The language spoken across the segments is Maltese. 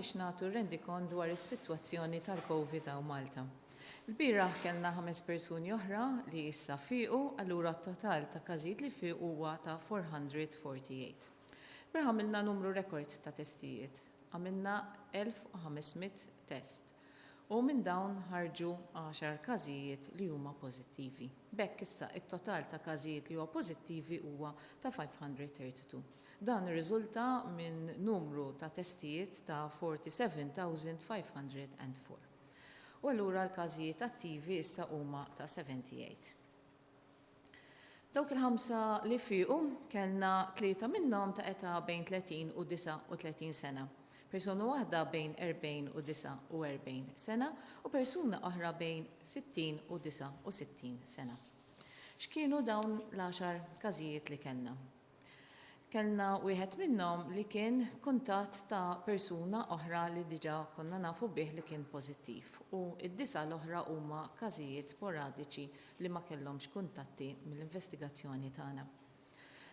biex nagħtu rendikont dwar is-sitwazzjoni tal-COVID hawn Malta. Il-bieraħ kellna 5 persuni oħra li issa fiequ, allura t-total ta' każijiet li fiequ huwa ta' 448. Għamilna numru rekord ta' testijiet. Għamilna 1500 test. U minn dawn ħarġu 10 każijiet li huma pożittivi. Bekk issa it-total ta' każijiet li huwa pożittivi huwa ta' 532. Dan irriżulta minn numru ta' testijiet ta' 47,504. U allura l-każijiet attivi issa huma ta' 78. Dawk il-5 li fiequ kellna 3 minnhom ta' età bejn 30 u 39 sena. Persuna waħda bejn 40 u 49 sena u persuna oħra bejn 60 u 69 sena. X'kienu dawn l-10 każijiet li kellna? Kellna wieħed minnhom li kien kuntatt ta' persuna oħra li diġà konna nafu bih li kien pożittiv u id-9 l-oħra huma każijiet sporadiċi li ma kellhomx kuntatti mill-investigazzjoni tagħna.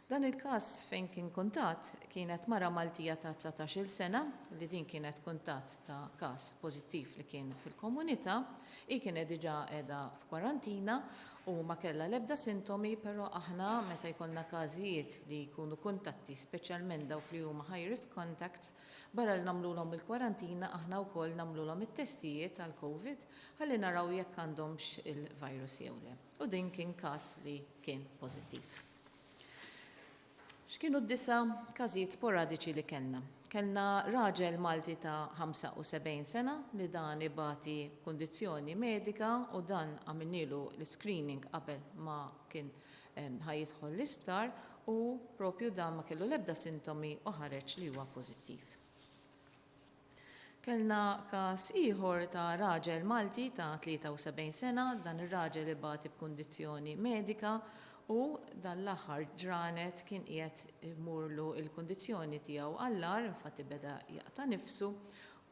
Dan il-każ fejn kien kuntatt kienet mara Maltija ta' 19-il sena li din kienet kuntatt ta' każ pożittiv li kien fil-komunità, kienet diġà qiegħda f'kwarantina u ma kellha l-ebda sintomi, però aħna meta jkollna każijiet li jkunu kuntatti speċjalment dawk li huma high risk contacts, barra li nagħmluhom il-kwarantina aħna wkoll nagħmluhom it-testijiet tal-COVID ħalli naraw jekk għandhomx il-virus jew le. U din kien każ li kien pożittiv. X'kienu d-9 każijiet sporadiċi li kellna? Kellna raġel Malti ta' 75 sena li dan ibati kundizzjoni medika u dan għamilnilu l-screening qabel ma kien ħajjidħol l-isptar u propju dan ma kellu l-ebda sintomi u ħareġ li huwa pożittiv. Kellna każ ieħor ta' raġel Malti ta' 73 sena, dan ir-raġel ibati b'kundizzjoni medika u dan l-aħħar ġranet kien qiegħed imurlu l-kundizzjoni tiegħu għall-ar, infatti beda jaqta' nifsu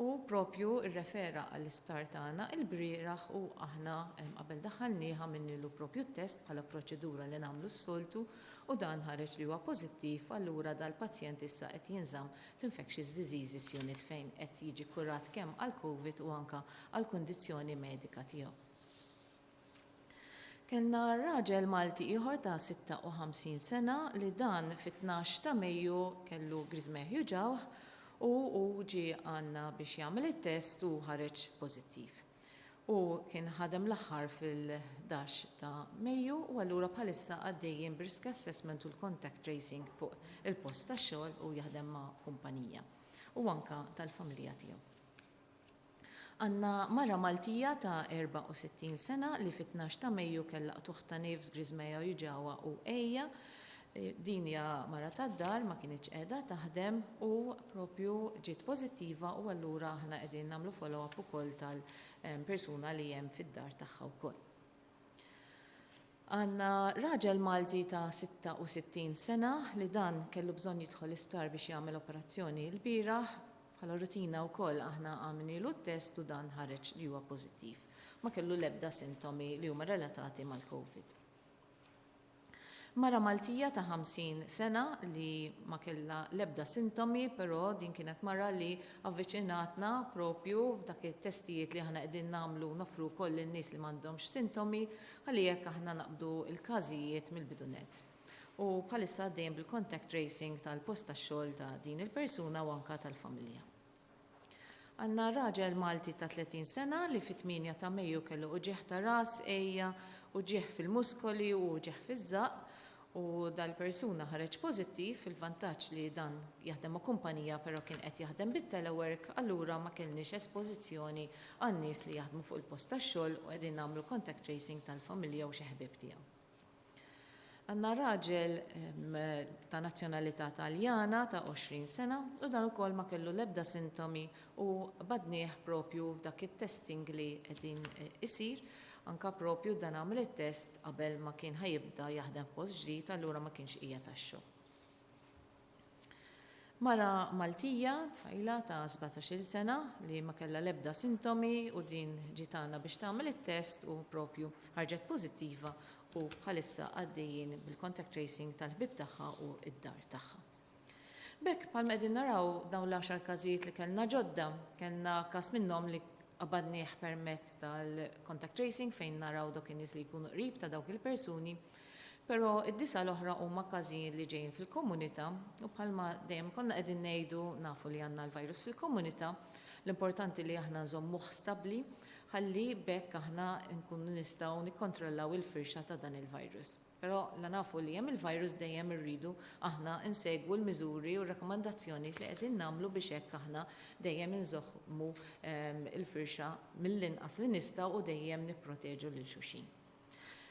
u propju rrefera għall-isptar tagħna il-bieraħ u aħna qabel daħħalnieh għamilnilu propju test bħala proċedura li nagħmlu s-soltu u dan ħareġ li huwa pożittiv, allura dal-pazjent issa qed jinżamm l-Infectious Diseases Unit fejn qed jiġi kurat kemm għall-COVID u anke għall-kundizzjoni medika tiegħu. Kellna raġel Malti ieħor ta' 56 sena li dan fit-12 ta' Mejju kellu griżmeħju ġawħ u ġie għandna biex jagħmel it-test u ħareġ pożittiv. U kien ħadem l-aħħar fil-11 ta' Mejju u allura bħalissa għaddejjin brisk assessment u l-contact tracing fuq il-post tax-xogħol u jaħdem ma' kumpanija u anke tal-familja tiegħu. Għandna mara Maltija ta' 64 sena li fit-12 ta' Mejju kellha tuħ ta' nifs, griżmeja ġewwa u ejja. Din hija mara tad-dar ma kienx qiegħda taħdem u propju ġiet pożittiva u allura aħna qegħdin nagħmlu follow-up ukoll tal-persuna li hemm fid-dar tagħha wkoll. Għandna raġel Malti ta' 66 sena li dan kellu bżonn jidħol l-isptar biex jagħmel operazzjoni l-bieraħ. Bħala rutina wkoll aħna għamilnilu t-test u dan ħareġ li huwa pożittiv. Ma kellu l-ebda sintomi li huma relatati mal-COVID. Mara Maltija ta' 50 sena li ma kellha l-ebda sintomi, però din kienet mara li avviċinatna propju f'dak it-testijiet li aħna qegħdin nagħmlu nofru wkoll lin-nies li m'għandhomx sintomi ħalli hekk aħna naqbdu l-każijiet mill-bidunet. U bħalissa għaddejjem bil-contact tracing tal-post tax-xogħol ta' din il-persuna u anke tal-familja. Għandna raġel Malti ta' 30 sena li fit-8 ta' Mejju kellu uġieħ ta' ras, ejja, uġieħ fil-muskoli u uġieħ fiż-żaq u dal-persuna ħareġ pożittiv fil-vantaġġ li dan jaħdem ma' kumpanija però kien qed jaħdem bit-telework, allura ma kellniex espożizzjoni għan-nies li jaħdmu fuq il-post tax-xogħol u qegħdin nagħmlu contact tracing tal-familja u xi ħbieb tiegħu. Għandna raġel ta' nazzjonalità Taljana ta' 20 sena u dan ukoll ma kellu l-ebda sintomi u badnieh propju f'dak it-testing li qegħdin isir, anke propju dan għamel it-test qabel ma kien ħajibda jaħdem f'post ġdid, allura ma kienx qiegħed tax-xogħol. Mara Maltija tfajla ta' 17-il sena li ma kellha l-ebda sintomi u din ġitana biex tagħmel it-test u propju ħarġet pożittiva u bħalissa għaddejjin bil-contact tracing tal-ħbib tagħha u id-dar tagħha. Bekk, palma qegħdin naraw dawn l-10 każijiet li kellna ġodda, kellna każ minnhom li qabadnieh permezz tal-contact tracing fejn naraw dawk in-nies li jkunu qrib ta' dawk il-persuni, però id-9 l-oħra huma każijiet li ġejjin fil-komunità u bħalma dejjem konna qegħdin ngħidu nafu li għandna l-virus fil-komunità, l-importanti li aħna nżommuh stabbli ħalli bekk aħna nkunu nistgħu nikkontrollaw il-firxa ta' dan il-virus. Però la nafu li hemm il-virus dejjem irridu aħna insegwu l-miżuri u r-rakkomandazzjoni li qegħdin nagħmlu biex hekk aħna dejjem inżommmu il-firxa mill-inqas li nistgħu u dejjem nipproteġu lil xulxin.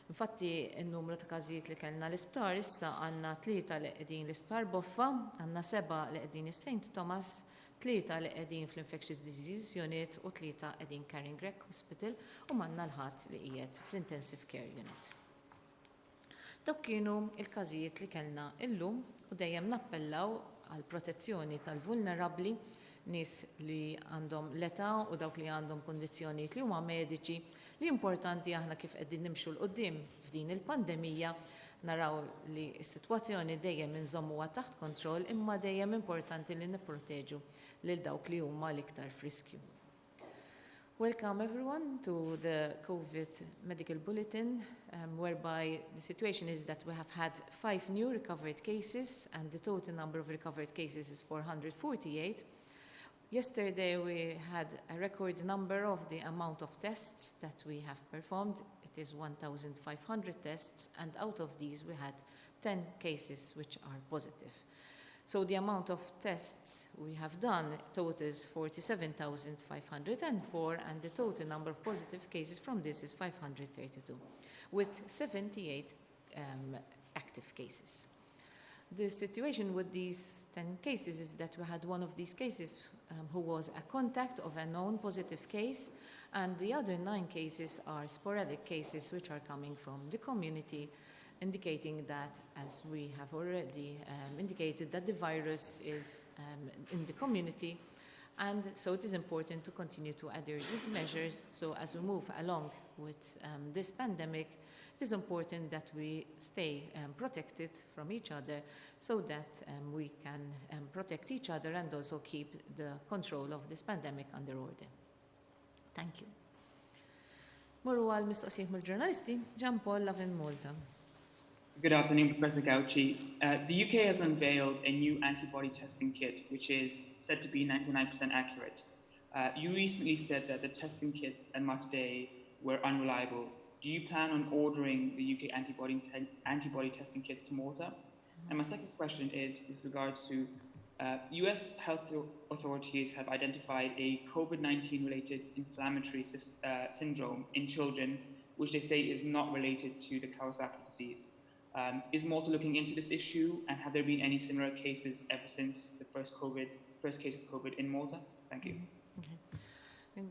Infatti, n-numru ta' każijiet li kellna l-isptar issa għandna 3 li qegħdin l-isptar Boffa, għandna 7 li qegħdin is-St. Thomas, 3 li qegħdin fl-Infectious Disease Unit u 3 qegħdin Caring Rec Hospital u m'għandna l-ħadd li qiegħed fl-Intensive Care Unit. Dawk kienu il-każijiet li kellna illum u dejjem nappellaw għal protezzjoni tal-vulnerabbli, nies li għandhom l-età u dawk li għandhom kondizzjonijiet li huma mediċi li importanti aħna kif qegħdin nimxu l-qudiem f'din il-pandemija naraw li s-sitwazzjoni dejjem inżommuha taħt kontroll imma dejjem importanti li nipproteġu lil dawk li huma l-iktar friskju. Welcome everyone to the COVID medical bulletin, whereby the situation is that we have had 5 new recovered cases and the total number of recovered cases is 448. Yesterday we had a record number of the amount of tests that we have performed. It is 1,500 tests, and out of these we had 10 cases which are positive. So the amount of tests we have done totals 47,504, and the total number of positive cases from this is 532, with 78 active cases. The situation with these 10 cases is that we had one of these cases who was a contact of a known positive case, and the other 9 cases are sporadic cases which are coming from the community, indicating that, as we have already indicated, that the virus is in the community, and so it is important to continue to adhere to the measures. So as we move along with this pandemic, it is important that we stay protected from each other so that we can protect each other and also keep the control of this pandemic under order. Thank you. Morru għal mistoqsijiet mill-ġurnalisti, Jean Paul Lavin Malta. Good afternoon, Professor Gauci. The UK has unveiled a new antibody testing kit, which is said to be 99% accurate. You recently said that the testing kits at Matadei were unreliable. Do you plan on ordering the UK antibody testing kits to Malta? And my second question is with regards to US health authorities have identified a COVID-19 related inflammatory syndrome in children, which they say is not related to the Kawasaki disease. Is Malta looking into this issue, and have there been any similar cases ever since the first case of COVID in Malta? Thank you.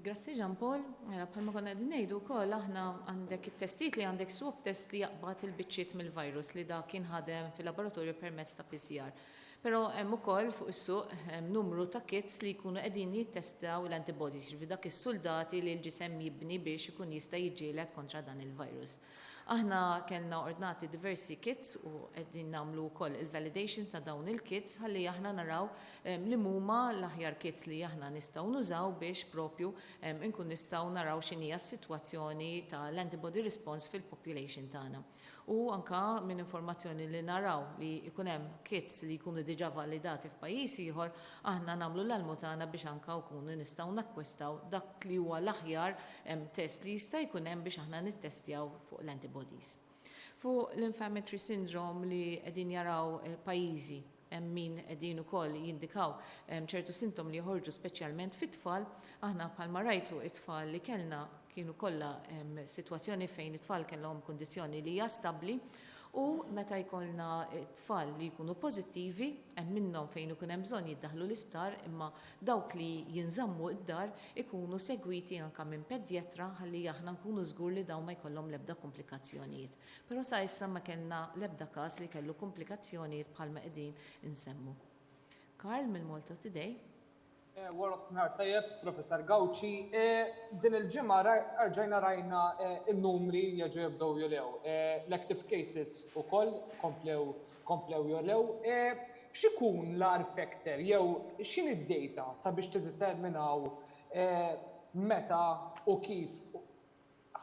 Grazzi Jean Paul. Bħalma konna qegħdin ngħidu wkoll aħna għandek it-testijiet li għandek swab test li jaqbad il-biċċiet mill-virus li dak kien ħadem fil-laboratorju permezz ta' PCR. Però hemm ukoll fuq is-suq numru ta' kits li jkunu qegħdin jittestaw l-antibodies, ġifi dak is-soldati li l-ġisem jibni biex ikun jista' jiġġieled kontra dan il-virus. Aħna kellna ordnati diversi kits u qegħdin nagħmlu wkoll il-validation ta' dawn il-kits ħalli aħna naraw li huma l-aħjar kits li aħna nistgħu nużaw biex propju nkun nistgħu naraw x'inhija s-sitwazzjoni tal-antibody response fil-population tagħna. U anka minn informazzjoni li naraw li jkun hemm kits li jkunu diġà validati f'pajjiż ieħor, aħna nagħmlu l-almu tagħna biex anka nkunu nistgħu nakkwistaw dak li huwa l-aħjar test li jista' jkun hemm biex aħna nittestjaw fuq l-antibodies. Fuq l-inflammatory syndrome li qegħdin jaraw pajjiżi min qegħdin ukoll jindikaw ċertu sintom li joħorġu speċjalment fit-tfal, aħna bħalma rajtu it-tfal li kellna kienu kollha sitwazzjoni fejn it-tfal kellhom kundizzjoni li hija stabbli u meta jkollna t-tfal li jkunu pożittivi hemm minnhom fejn ikun hemm bżonn jiddaħħlu l-isptar, imma dawk li jinżammu id-dar ikunu segwiti anke minn pedjetra ħalli aħna nkunu żgur li dawn ma jkollhom l-ebda komplikazzjonijiet. Però sa issa ma kellna l-ebda każ li kellu komplikazzjonijiet bħalma qegħdin insemmu. Karl mill-Malta Today. Warlof Snar tajjeb, Professor Gauci, din il-ġimgħa rġajna rajna il-numri jaġu jibdew jolew. L-active cases ukoll komplew jolew. x'ikun l-R factor jew x'in id-data sabiex tiddeterminaw meta u kif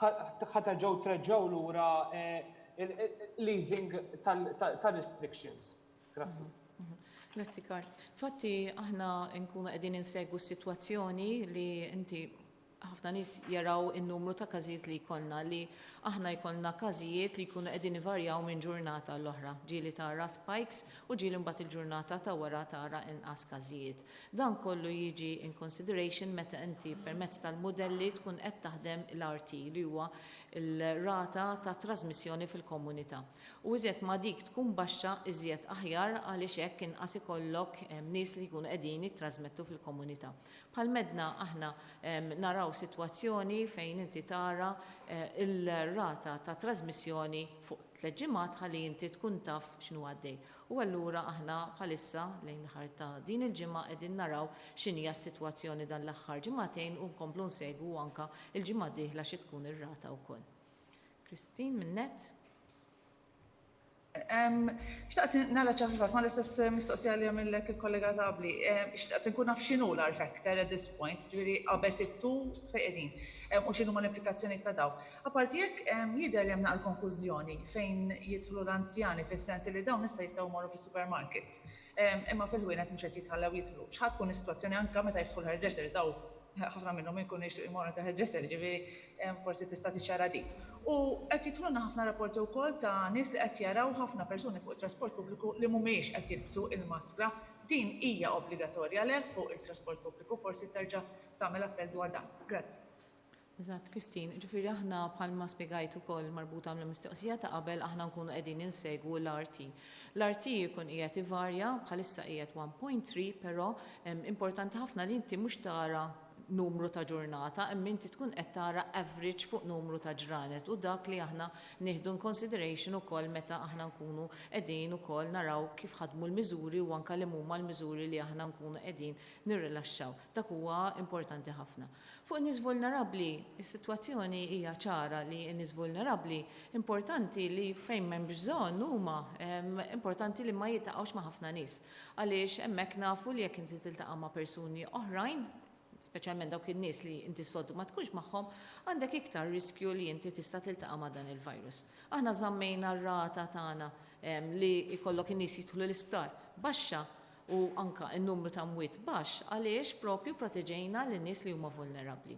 ħaterġgħu treġgħu lura leasing tal-restrictions. Grazzi. Grazzi, Karl. Fatti, aħna nkunu qegħdin insegwu s-sitwazzjoni li inti ħafna nies jaraw in-numru ta' każijiet li jkollna li aħna jkollna każijiet li jkunu qegħdin ivarjaw minn ġurnata l-oħra. Ġieli tara spikes u ġieli mbagħad il-ġurnata ta' wara tara inqas każijiet. Dan kollu jiġi in consideration meta inti permezz tal-modelli tkun qed taħdem l-RT li huwa il-rata ta' trasmissjoni fil-komunità. U iżjed ma dik tkun baxxa iżjed aħjar għaliex hekk inqas ikollok nies li jkunu qegħdin jittrażmettu fil-komunità. Bħal medna aħna naraw sitwazzjoni fejn inti tara il-rata ta' trasmissjoni fuq 3 ġimgħat ħalli inti tkun taf x'inhu għaddej. U allura aħna bħalissa lejn l-aħħar ta' din il-ġimgħa qegħdin naraw x'inhi s-sitwazzjoni dan l-aħħar ġimagħtejn u nkomplu nsegwu anke il-ġimgħa d-dieħla xi tkun ir-rata wkoll. Kristin minnet? Xtaqt nala ċaħfak, ma l-istess mistoqsija li għamillek il-kollega tabli. Xtaqt nkun naf x'inhu l-R factor at this point, ġifieri qabel sittu fejqedin, u x'inhu ma l-implikazzjoni ta' daw. Aparti jekk jidher li hemm naqal konfużjoni fejn jidħlu l-anzjani fis-sens li dawn issa jistgħu jmorru fis-supermarkets. Imma fil-ħwienet mhux qed jitħallew jidħlu. X'ħadd tkun is-sitwazzjoni anke meta jidħlu l-ħerġesser daw ħafna minnhom jkunu jixtiequ jmorru ta' ħerġesser, ġifieri forsi tista' tiċċara dik. U qed jidħlulna ħafna rapporti wkoll ta' nies li qed jaraw ħafna persuni fuq it-trasport pubbliku li mhumiex qed jilbsu il-maskra. Din hija obbligatorja le fuq it-trasport pubbliku, forsi terġa' tagħmel appell dwar dan. Grazzi. Eżatt, Kristin, ġifieri aħna bħalma spjegajt ukoll marbuta mill-mistoqsija ta' qabel aħna nkunu qegħdin insegwu l-RT. L-RT jkun qiegħed ivarja bħalissa qiegħed 1.3, però importanti ħafna li inti mhux tara numru ta' ġurnata, imma inti tkun qed tara average fuq numru ta' ġranet u dak li aħna nieħdu consideration ukoll meta aħna nkunu qegħdin ukoll naraw kif ħadmu l-miżuri u anke li huma l-miżuri li aħna nkunu qegħdin nirrilaxxaw. Dak huwa importanti ħafna. Fuq nies vulnerabbli, is-sitwazzjoni hija ċara li nies vulnerabbli importanti li fejn m'hemm bżonn huma importanti li ma jiltaqgħux ma' ħafna nies. Għaliex hemmhekk nafu li jekk inti tiltaqa' ma' persuni oħrajn, speċjalment dawk in-nies li inti soddu ma tkunx magħhom, għandek iktar riskju li inti tista' tiltaqa' ma' dan il-virus. Aħna żammejna r-rata tagħna li jkollok in-nies jidħlu l-isptar baxxa u anke n-numru ta' mwiet baxx għaliex propju proteġejna lin-nies li huma vulnerabbli.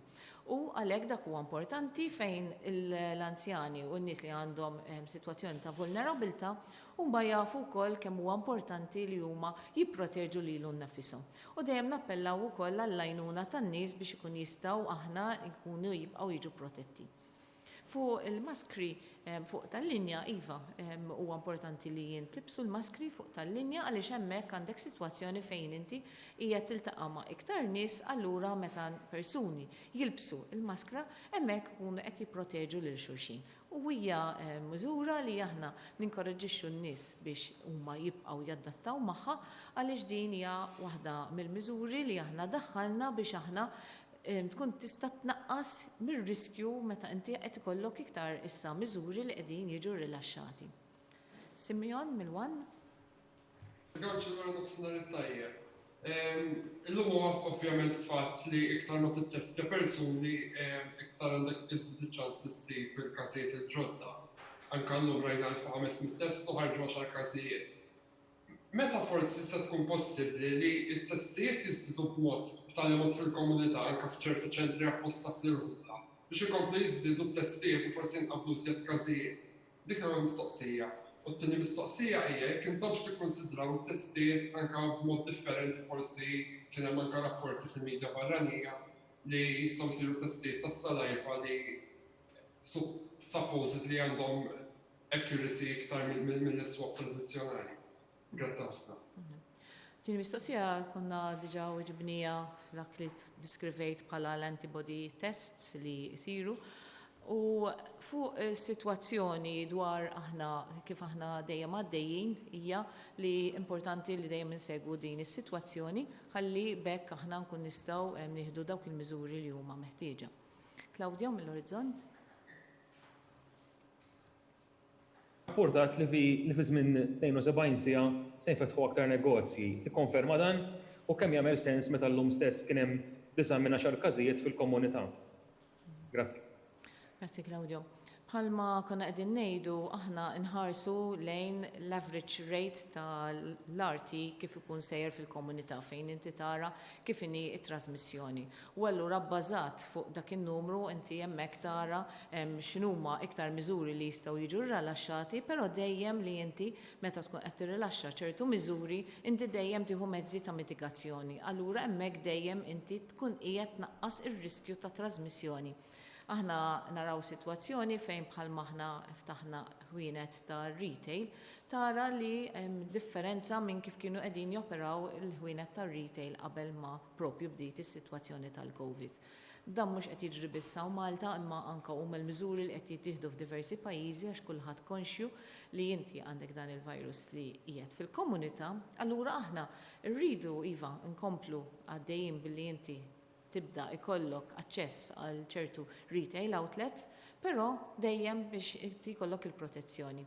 U għalhekk dak huwa importanti fejn l-anzjani u n-nies li għandhom sitwazzjoni ta' vulnerabilità huma jafu wkoll kemm huwa importanti li huma jipproteġu lilhom nafishom. U dejjem nappellaw ukoll għall-għajnuna tan-nies biex ikun jistgħu aħna jkunu jibqgħu jiġu protetti. Fuq il-maskri fuq tal-linja, iva, huwa importanti li jintlibsu l-maskri fuq tal-linja għaliex hemmhekk għandek sitwazzjoni fejn inti hija tiltaqa' ma' iktar nies allura meta persuni jilbsu il-maskra hemmhekk ikunu qed jipproteġu lil xulxin. U hija miżura li aħna ninkoraġġixxu n-nies biex huma jibqgħu jaddattaw magħha għaliex din hija waħda mill-miżuri li aħna daħħalna biex aħna tkun tista' tnaqqas mir-riskju meta inti qed ikollok iktar issa miżuri li qegħdin jiġu rilaxxati. Simeon mill-Wan? Għawċi għara nofsinhar it-tajjeb. Illum huwa ovvjament fatt li iktar ma tittestja persuni iktar għandek iżid il-ċans tissib il-każijiet il-ġodda. Anke llum rajna 1500 test u ħarġu 10 każijiet. Meta forsi se tkun possibbli li t-testijiet jiżdiedu b'tali mod fil-komunità anke f'ċerti ċentri apposta fl-irħula biex ikomplu jiżdiedu t-testijiet u forsi nqabdu żjed każijiet. Dik hija mistoqsija. U t-tieni mistoqsija hija jekk intomx tikkonsidraw it-testijiet anke b'mod differenti forsi kien hemm anke rapporti fil-medja barranija li jistgħu jsiru testijiet tas-salajfa li supposedly għandhom accuracy iktar mill-iswab tradizzjonali. Grazie ħafna. Tieni mistoqsija konna diġà weġibnija f'dak li diskrivejt bħala l-antibody tests li jsiru u fuq is-sitwazzjoni dwar aħna kif aħna dejjem għaddejjin hija li importanti li dejjem insegwu din is-sitwazzjoni ħalli bekk aħna nkun nistgħu nieħdu dawk il-miżuri li huma meħtieġa. Claudia mill-Orizzont? Rapportat li fi żmien 72 siegħa se jinfetħu aktar negozji. Tikkonferma dan u kemm jagħmel sens meta llum stess kien hemm 9 minn 10 każijiet fil-komunità. Grazzi. Grazzi Claudio. Bħalma konna qegħdin ngħidu aħna nħarsu lejn l-average rate tal-arti kif ikun sejjer fil-komunità fejn inti tara kif inhi t-trasmissjoni. U allura bbażat fuq dak in-numru inti hemmhekk tara x'inhuma iktar miżuri li jistgħu jiġu rilaxxati, però dejjem li inti meta tkun qed tirrilaxxa ċertu miżuri inti dejjem tieħu mezzi ta' mitigazzjoni. Allura hemmhekk dejjem inti tkun qiegħed tnaqqas ir-riskju ta' trasmissjoni. Aħna naraw sitwazzjoni fejn bħalma aħna ftaħna ħwienet ta' retail, tara li hemm differenza minn kif kienu qegħdin joperaw il-ħwienet ta' retail qabel ma propju bdiet is-sitwazzjoni tal-COVID. Dan mhux qed jiġri bissa u Malta imma anke huma l-miżuri li qed jittieħdu f'diversi pajjiżi għax kulħadd konxju li inti għandek dan il-virus li qiegħed fil-komunità, allura aħna rridu iva nkomplu għaddejjin billi inti tibda ikollok aċċess għal ċertu retail outlets, però dejjem biex inti jkollok il-protezzjoni.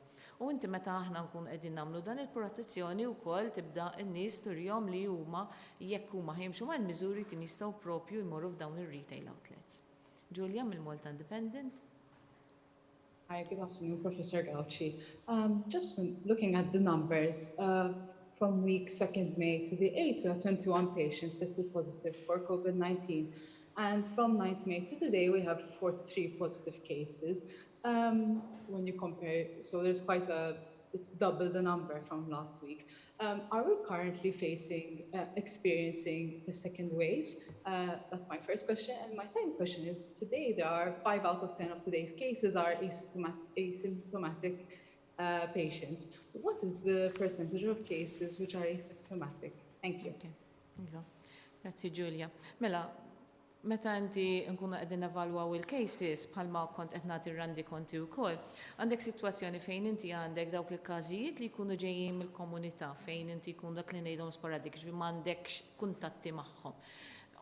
U inti meta aħna nkun qegħdin nagħmlu dan il-protezzjoni wkoll tibda n-nies turjhom li huma jekk huma ħimxu mal-miżuri kien jistgħu propju jmorru f'dawn ir-retail outlets. Julia mill-Malta Independent. Hi, good afternoon, Professor Gauci. Just looking at the numbers, from week 2nd May to the 8th, we had 21 patients tested positive for COVID-19. And from 9th May to today, we have 43 positive cases. When you compare, so there's it's double the number from last week. Are we currently experiencing a second wave? That's my first question. And my second question is, today there are 5 out of 10 of today's cases are asymptomatic patients. What is the percentage of cases which are asymptomatic? Thank you. Okay. Grazie Giulia. Mela, meta inti nkunu qegħdin evalwaw il-cases bħalma kont qed nagħti randi konti wkoll, għandek sitwazzjoni fejn inti għandek dawk il-każijiet li jkunu ġejjin mill-komunità fejn inti jkun dak li ngħidhom sporadik ġbi m'għandekx kuntatti magħhom.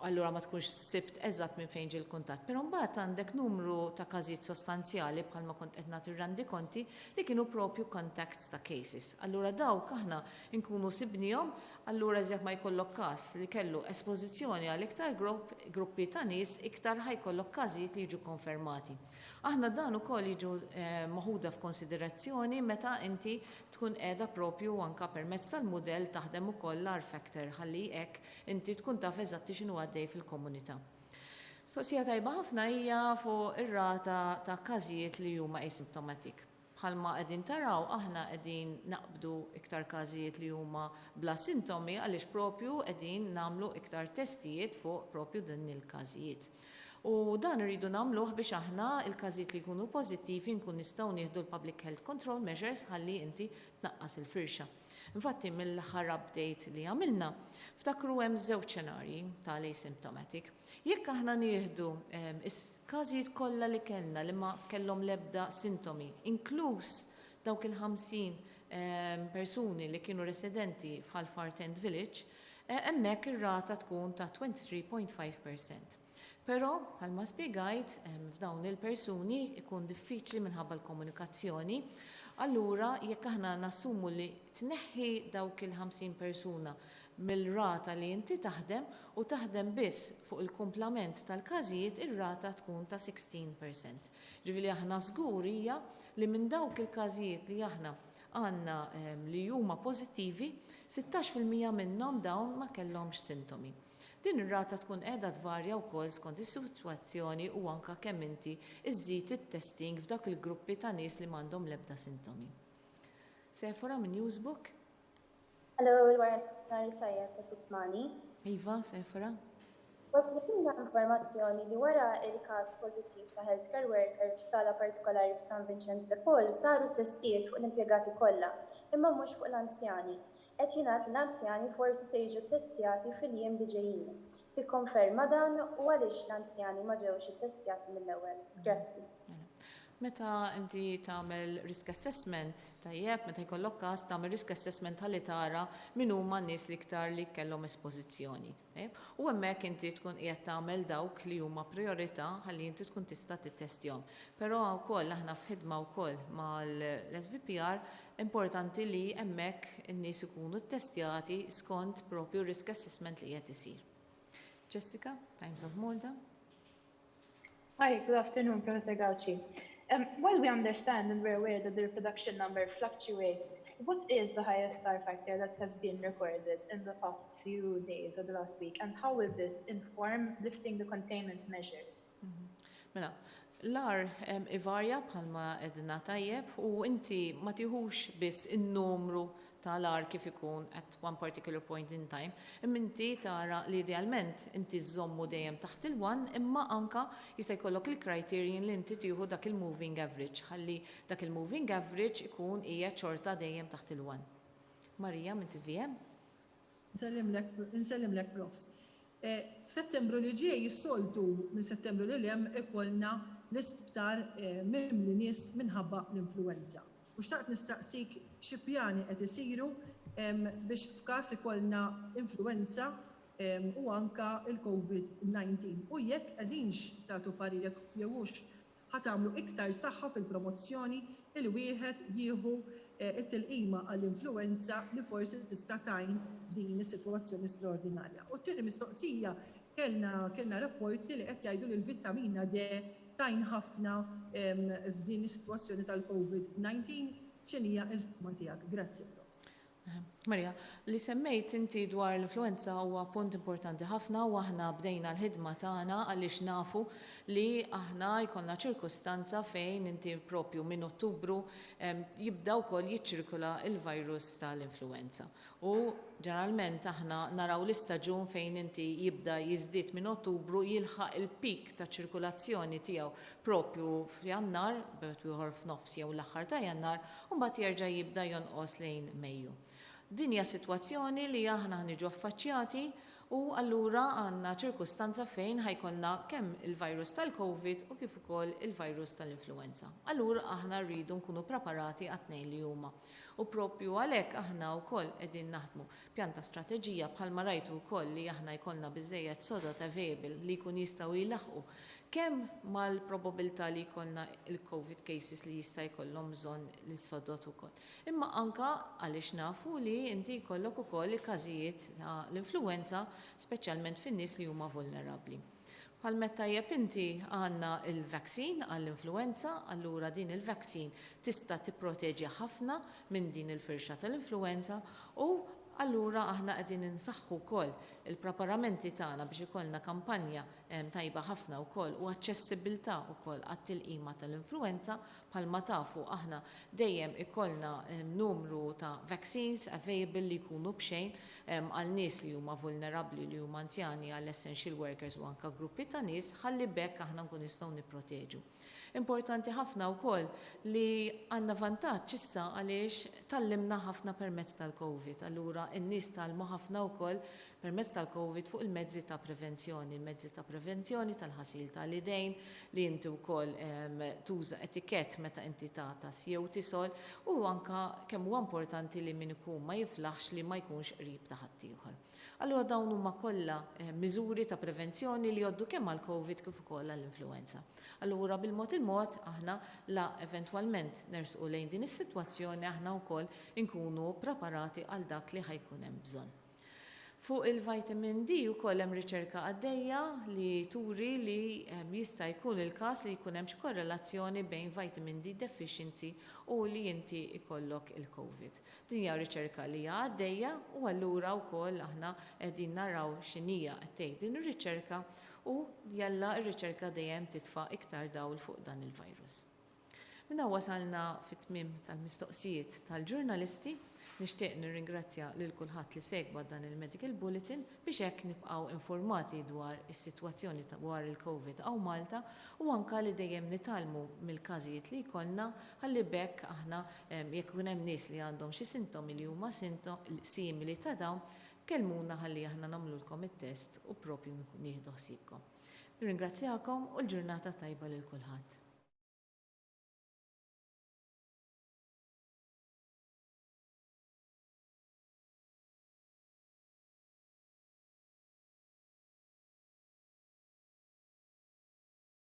Allura ma tkunx sibt eżatt minn fejn ġie l-kuntatt. Però mbagħad għandek numru ta' każijiet sostanzjali bħalma kont qed nagħti randi konti li kienu propju contacts ta' cases. Allura dawk aħna nkunu sibnihom, allura eżek ma jkollok każ li kellu espożizzjoni għal iktar gruppi ta' nies iktar ħajkollok każijiet li jiġu konfermati. Aħna dan ukoll jiġu maħuda f'konsiderazzjoni meta inti tkun qiegħda propju anke permezz tal-mudell taħdem ukoll l-R-factor ħalli hekk inti tkun taf eżatti x'inhu għaddej fil-komunità. Sosija tajba ħafna hija fuq ir-rata ta' każijiet li huma asymptomatic. Bħalma qegħdin taraw aħna qegħdin naqbdu iktar każijiet li huma bla sintomi għaliex propju qegħdin nagħmlu iktar testijiet fuq propju din il-każijiet. U dan irridu nagħmluh biex aħna il-każijiet li jkunu pożittivi nkun nistgħu nieħdu l-public health control measures ħalli inti tnaqqas il-firxa. Infatti mill-aħħar update li għamilna, ftakru hemm żewġ xenarji tal-asymptomatic. Jekk aħna nieħdu każijiet kollha li kellna li ma kellhom l-ebda sintomi, inkluż dawk il-50 persuni li kienu residenti f'Halfart End Village, hemmhekk ir-rata tkun ta' 23.5%. Però, bħalma spjegajt, f'dawn il-persuni ikun diffiċli minħabba l-komunikazzjoni, allura jekk aħna nassumu li tneħħi dawk il-50 persuna mill-rata li inti taħdem u taħdem biss fuq il-kumplament tal-każijiet, ir-rata tkun ta' 16%. Ġifieri aħna żgur hija li minn dawk il-każijiet li aħna għandna li huma pożittivi, 16% minnhom dawn ma kellhomx sintomi. Din ir-rata tkun qiegħda tvarja wkoll skont is-sitwazzjoni u anke kemm inti iżżid it-testing f'dak il-gruppi ta' nies li m'għandhom l-ebda sintomi. Sefora minn Newsbook? Hello, il-wara tajjeb qed tismani. Iva, Sefora. Waslitna informazzjoni li wara il-każ pożittiv ta' healthcare worker f'sala partikolari f'San Vincenz de Paul saru testijiet fuq l-impjegati kollha, imma mhux fuq l-anzjani. Qed jingħad l-anzjani forsi se jiġu ttestjati fil-jiem li ġejjin. Tikkonferma dan u għaliex l-anzjani ma ġewx ittestjati mill-ewwel. Grazzi. Meta inti tagħmel risk assessment, tajjeb, meta jkollok każ tagħmel risk assessment ħalli tara min huma n-nies li iktar li kellhom espożizzjoni. U hemmhekk inti tkun qiegħed tagħmel dawk li huma priorità ħalli inti tkun tista' tittestjahom. Però wkoll aħna f'ħidma wkoll mal-SVPR importanti li hemmhekk in-nies ikunu ttestjati skont propju risk assessment li qed isir. Jessica, Times of Malta. Hi, good afternoon, Professor Gauci. While we understand and we're aware that the reproduction number fluctuates, what is the highest star factor that has been recorded in the past few days or the last week, and how will this inform lifting the containment measures? Mela, l-ar ivarja bħalma edna tajjeb u inti ma tiħux biss in-numru tal-ar kif ikun at one particular point in time, imma inti tara li idealment inti żommu dejjem taħt il-1 imma anka jista' jkollok il-criterion li inti tieħu dak il-moving average, ħalli dak il-moving average ikun hija ċorta dejjem taħt il-1. Marija minn TVM? Insellimlek profs. F'Settembru li ġej jissoltu minn Settembru li hemm ikollna l-isptar mimli nies minħabba l-influenza. U xtaqt nistaqsik xi pjani qed isiru biex f'każ ikollna influenza u anka il-COVID-19. U jekk qegħdinx tagħtu parirek jew hux ħatamlu iktar saħħa fil-promozzjoni il wieħed jieħu it-tilqima għall-influenza li forsi tista' tgħin f'din is-sitwazzjoni straordinarja. U t-tieni mistoqsija kellna rapporti li qed jgħidu li l-vitamina D tajn ħafna f'din is-sitwazzjoni tal-COVID-19, x'inhija l-fma tiegħek? Grazzi. Marja, li semmejt inti dwar l-influenza huwa punt importanti ħafna u aħna bdejna l-ħidma tagħna għaliex nafu li aħna jkollna ċirkustanza fejn inti propju minn Ottubru jibda wkoll jiċċirkula il-virus tal-influenza. U ġeneralment aħna naraw l-istaġun fejn inti jibda jiżdied minn Ottubru jilħaq il-pik ta' ċirkulazzjoni tiegħu propju f'Jannar, ieħor f'nofs jew l-aħħar ta' Jannar, u mbagħad jerġa' jibda jonqos lejn Mejju. Din hija sitwazzjoni li aħna ħniġu affaċċjati u allura għandna ċirkustanza fejn ħajkollna kemm il-virus tal-COVID u kif ukoll il-virus tal-influenza. Allura aħna rridu nkunu preparati għat-tnejn li huma. U propju għalhekk aħna wkoll qegħdin naħdmu pjanta strateġija bħalma rajtu wkoll li aħna jkollna biżejjed sodot available li jkun jistgħu jilaħqu kemm mal-probabilità li jkollna il-COVID cases li jista' jkollhom bżonn l-sodot ukoll. Imma anka għaliex nafu li inti jkollok ukoll il-każijiet ta' l-influenza, speċjalment fin-nies li huma vulnerabbli. Bħal meta tajjeb inti għandna il-vaccin għall-influenza, allura din il-vaccin tista' tipproteġi ħafna minn din il-firxa tal-influenza u allura aħna qegħdin insaħħu wkoll il-preparamenti tagħna biex ikollna kampanja tajba ħafna wkoll u aċċessibilità wkoll għat-tilqima tal-influenza bħalma tafu aħna dejjem ikollna numru ta' vaccines available li jkunu b'xejn għal nies li huma vulnerabbli li huma anzjani għall essential workers u anke gruppi ta' nies ħalli bekk aħna nkun nistgħu nipproteġu. Importanti ħafna wkoll li għandna vantaġġ issa għaliex tallimna ħafna permezz tal-COVID. Allura n-nies talmu ħafna wkoll permezz tal-COVID fuq il-mezzi ta' prevenzjoni, il-mezzi ta' prevenzjoni tal-ħasil tal-idejn li inti wkoll tuża etikett meta inti tagħtas jew tisol u anke kemm huwa importanti li min ikun ma jiflaħx li ma jkunx qrib ta' ħaddieħor. Allura dawn huma kollha miżuri ta' prevenzjoni li jgħoddu kemm għall-COVID kif ukoll għall-influenza. Allura bil-mod il-mod aħna la eventwalment nersqu lejn din is-sitwazzjoni aħna wkoll inkunu preparati għal dak li ħajkun hemm bżonn. Fuq il-vitamin D ukoll hemm riċerka għaddejja li turi li jista' jkun il-każ li jkun hemm xi korrelazzjoni bejn vitamin D deficiency u li inti ikollok il-COVID. Din hija riċerka li hija għaddejja u allura wkoll aħna qegħdin naraw x'inhija qed tgħid din ir-riċerka u jalla r-riċerka dejjem titfa' iktar dawl fuq dan il-virus. Minna wasalna fit-tmiem tal-mistoqsijiet tal-ġurnalisti. Nixtieq nirringrazzja lil kulħadd li segwa dan il-Medical Bulletin biex hekk nibqgħu informati dwar is-sitwazzjoni dwar il-COVID għaw Malta u anke li dejjem nitalmu mill-każijiet li jkollna ħalli bekk aħna jekk ikun hemm nies li għandhom xi sintomi li huma simili ta' dawn kellmuna ħalli aħna nagħmlulkom it-test u proprju nieħdu ħsiebkom. Nirringrazzjakom u l-ġurnata tajba lil kulħadd.